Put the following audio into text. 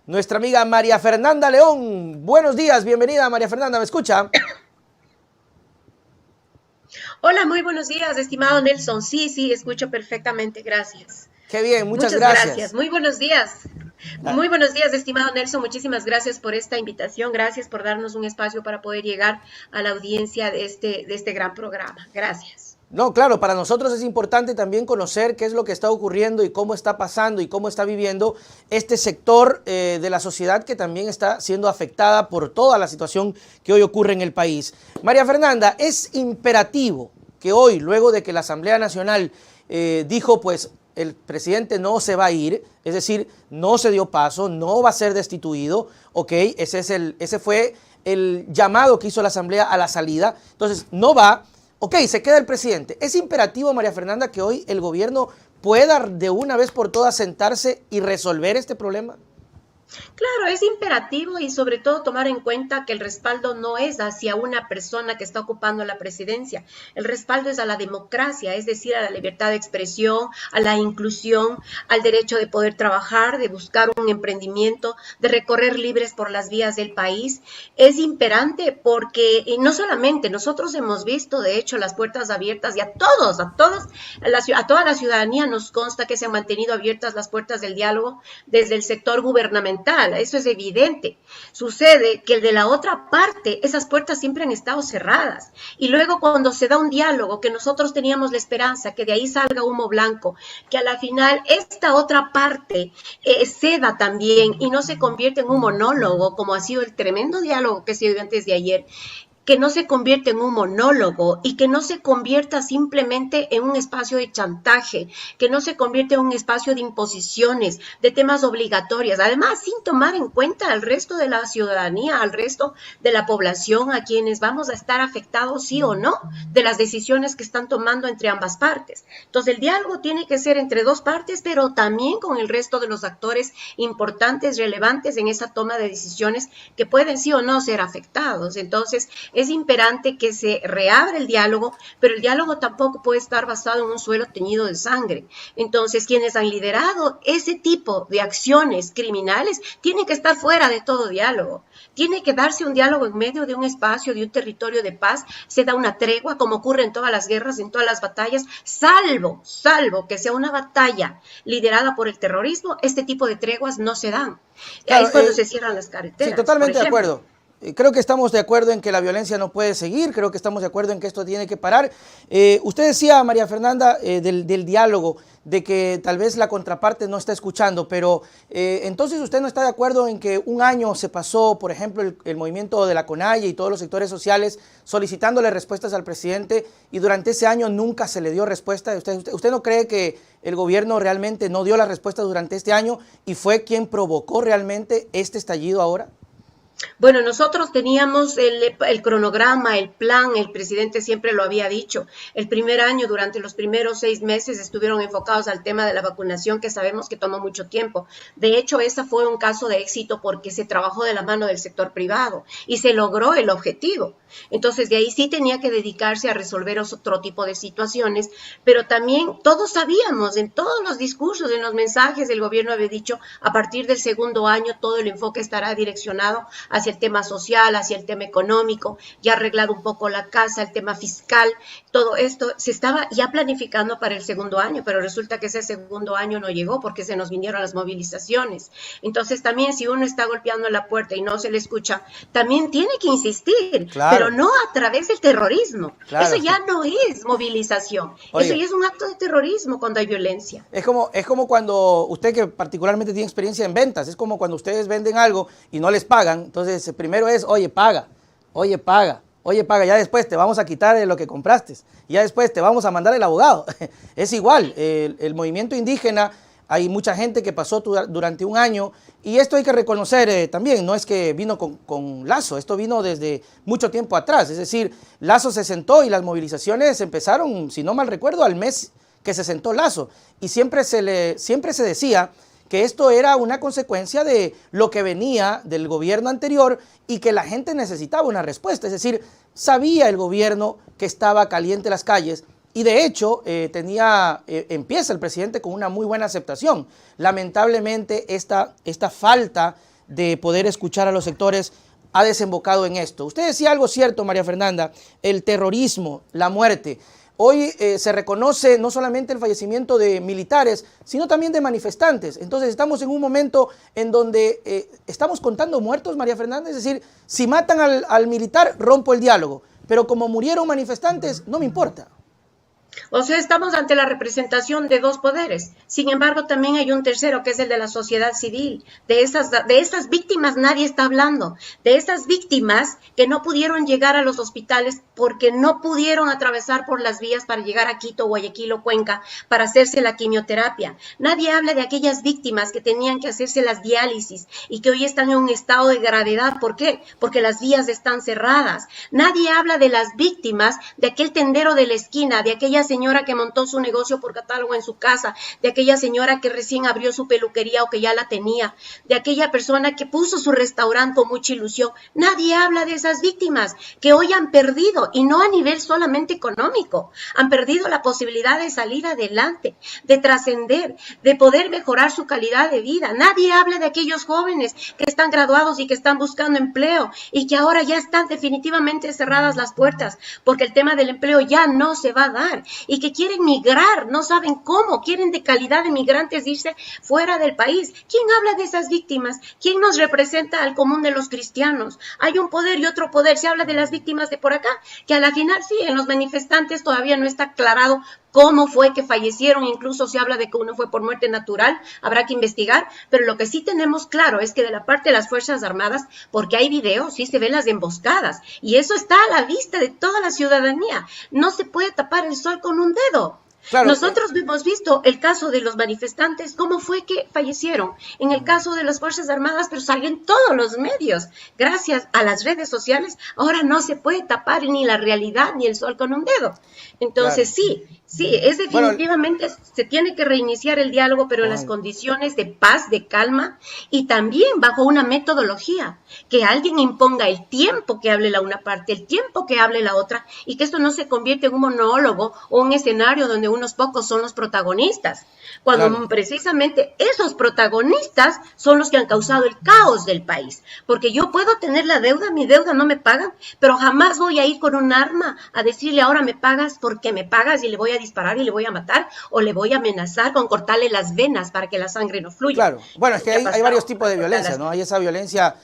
nuestra amiga María Fernanda León. Buenos días, bienvenida María Fernanda, ¿me escucha? Hola, muy buenos días, estimado Nelson. Sí, escucho perfectamente, gracias. Qué bien, muchas Muchas gracias. gracias. Muy buenos días. Ah, Muy buenos días, estimado Nelson. Muchísimas gracias por esta invitación. Gracias por darnos un espacio para poder llegar a la audiencia de este gran programa. Gracias. no, claro, para nosotros es importante también conocer qué es lo que está ocurriendo y cómo está pasando y cómo está viviendo este sector de la sociedad que también está siendo afectada por toda la situación que hoy ocurre en el país. María Fernanda, es imperativo que hoy, luego de que la Asamblea Nacional dijo, pues, el presidente no se va a ir, es decir, no se dio paso, no va a ser destituido, ok, ese fue el llamado que hizo la Asamblea a la salida, entonces no va. Ok, se queda el presidente. ¿Es imperativo, María Fernanda, que hoy el gobierno pueda de una vez por todas sentarse y resolver este problema? Claro, es imperativo y sobre todo tomar en cuenta que el respaldo no es hacia una persona que está ocupando la presidencia. El respaldo es a la democracia, es decir, a la libertad de expresión, a la inclusión, al derecho de poder trabajar, de buscar un emprendimiento, de recorrer libres por las vías del país. Es imperante porque y no solamente nosotros hemos visto, de hecho, las puertas abiertas y a toda la ciudadanía nos consta que se han mantenido abiertas las puertas del diálogo desde el sector gubernamental. Eso es evidente. Sucede que el de la otra parte, esas puertas siempre han estado cerradas. Y luego cuando se da un diálogo, que nosotros teníamos la esperanza que de ahí salga humo blanco, que a la final esta otra parte ceda también y no se convierte en un monólogo, como ha sido el tremendo diálogo que se dio antes de ayer, que no se convierta en un monólogo y que no se convierta simplemente en un espacio de chantaje, que no se convierta en un espacio de imposiciones, de temas obligatorias, además sin tomar en cuenta al resto de la ciudadanía, al resto de la población a quienes vamos a estar afectados sí o no de las decisiones que están tomando entre ambas partes. Entonces el diálogo tiene que ser entre dos partes, pero también con el resto de los actores importantes, relevantes en esa toma de decisiones que pueden sí o no ser afectados. Entonces, es imperante que se reabra el diálogo, pero el diálogo tampoco puede estar basado en un suelo teñido de sangre. Entonces, quienes han liderado ese tipo de acciones criminales tienen que estar fuera de todo diálogo. Tiene que darse un diálogo en medio de un espacio, de un territorio de paz. Se da una tregua, como ocurre en todas las guerras, en todas las batallas, salvo que sea una batalla liderada por el terrorismo, este tipo de treguas no se dan. Ahí Claro, es cuando se cierran las sí, carreteras, por totalmente de ejemplo. acuerdo. Creo que estamos de acuerdo en que la violencia no puede seguir, creo que estamos de acuerdo en que esto tiene que parar. Usted decía, María Fernanda, del diálogo, de que tal vez la contraparte no está escuchando, pero entonces usted no está de acuerdo en que un año se pasó, por ejemplo, el movimiento de la CONAIE y todos los sectores sociales solicitándole respuestas al presidente y durante ese año nunca se le dio respuesta. ¿Usted no cree que el gobierno realmente no dio la respuesta durante este año y fue quien provocó realmente este estallido ahora? Bueno, nosotros teníamos el cronograma, el plan, el presidente siempre lo había dicho. El primer año, durante los primeros 6 meses, estuvieron enfocados al tema de la vacunación, que sabemos que tomó mucho tiempo. De hecho, ese fue un caso de éxito porque se trabajó de la mano del sector privado y se logró el objetivo. Entonces, de ahí sí tenía que dedicarse a resolver otro tipo de situaciones, pero también todos sabíamos, en todos los discursos, en los mensajes, el gobierno había dicho, a partir del segundo año todo el enfoque estará direccionado hacia el tema social, hacia el tema económico, ya arreglado un poco la casa, el tema fiscal, todo esto se estaba ya planificando para el segundo año, pero resulta que ese segundo año no llegó porque se nos vinieron las movilizaciones. Entonces también si uno está golpeando la puerta y no se le escucha, también tiene que insistir, pero Claro, no a través del terrorismo. Eso claro. ya no es movilización, eso Oiga, ya es un acto de terrorismo cuando hay violencia. es como cuando usted que particularmente tiene experiencia en ventas, es como cuando ustedes venden algo y no les pagan, entonces primero es, oye, paga, oye, paga, oye, paga, ya después te vamos a quitar lo que compraste, ya después te vamos a mandar el abogado. Es igual, el movimiento indígena, hay mucha gente que pasó durante un año y esto hay que reconocer también, no es que vino con Lazo, esto vino desde mucho tiempo atrás, es decir, Lazo se sentó y las movilizaciones empezaron, si no mal recuerdo, al mes que se sentó Lazo y siempre se decía que esto era una consecuencia de lo que venía del gobierno anterior y que la gente necesitaba una respuesta, es decir, sabía el gobierno que estaba caliente las calles. Y de hecho, empieza el presidente con una muy buena aceptación. Lamentablemente, esta falta de poder escuchar a los sectores ha desembocado en esto. Usted decía algo cierto, María Fernanda, el terrorismo, la muerte. Hoy se reconoce no solamente el fallecimiento de militares, sino también de manifestantes. Entonces estamos en un momento en donde estamos contando muertos, María Fernanda. Es decir, si matan al militar, rompo el diálogo. Pero como murieron manifestantes, no me importa. O sea, estamos ante la representación de dos poderes. Sin embargo, también hay un tercero, que es el de la sociedad civil. De esas víctimas nadie está hablando. De esas víctimas que no pudieron llegar a los hospitales porque no pudieron atravesar por las vías para llegar a Quito, Guayaquil o Cuenca para hacerse la quimioterapia. Nadie habla de aquellas víctimas que tenían que hacerse las diálisis y que hoy están en un estado de gravedad. ¿Por qué? Porque las vías están cerradas. Nadie habla de las víctimas de aquel tendero de la esquina, de aquella señora que montó su negocio por catálogo en su casa, de aquella señora que recién abrió su peluquería o que ya la tenía, de aquella persona que puso su restaurante con mucha ilusión. Nadie habla de esas víctimas que hoy han perdido, y no a nivel solamente económico, han perdido la posibilidad de salir adelante, de trascender, de poder mejorar su calidad de vida. Nadie habla de aquellos jóvenes que están graduados y que están buscando empleo y que ahora ya están definitivamente cerradas las puertas porque el tema del empleo ya no se va a dar, y que quieren migrar, no saben cómo, quieren de calidad de migrantes irse fuera del país. ¿Quién habla de esas víctimas? ¿Quién nos representa al común de los cristianos? Hay un poder y otro poder. Se habla de las víctimas de por acá, que a la final sí, en los manifestantes todavía no está aclarado cómo fue que fallecieron, incluso se habla de que uno fue por muerte natural, habrá que investigar, pero lo que sí tenemos claro es que de la parte de las Fuerzas Armadas, porque hay videos, sí se ven las emboscadas, y eso está a la vista de toda la ciudadanía. No se puede tapar el sol con un dedo. Claro. Nosotros hemos visto el caso de los manifestantes, cómo fue que fallecieron. En el caso de las Fuerzas Armadas, pero salió en todos los medios. Gracias a las redes sociales, ahora no se puede tapar ni la realidad ni el sol con un dedo. Entonces, claro. Sí, es definitivamente, se tiene que reiniciar el diálogo, pero en las condiciones de paz, de calma, y también bajo una metodología, que alguien imponga el tiempo que hable la una parte, el tiempo que hable la otra, y que esto no se convierta en un monólogo o un escenario donde unos pocos son los protagonistas, cuando precisamente esos protagonistas son los que han causado el caos del país, porque yo puedo tener la deuda, mi deuda no me pagan, pero jamás voy a ir con un arma a decirle ahora me pagas porque me pagas y le voy a disparar y le voy a matar o le voy a amenazar con cortarle las venas para que la sangre no fluya. Claro, bueno, es que hay varios tipos de violencia, ¿no? Hay esa violencia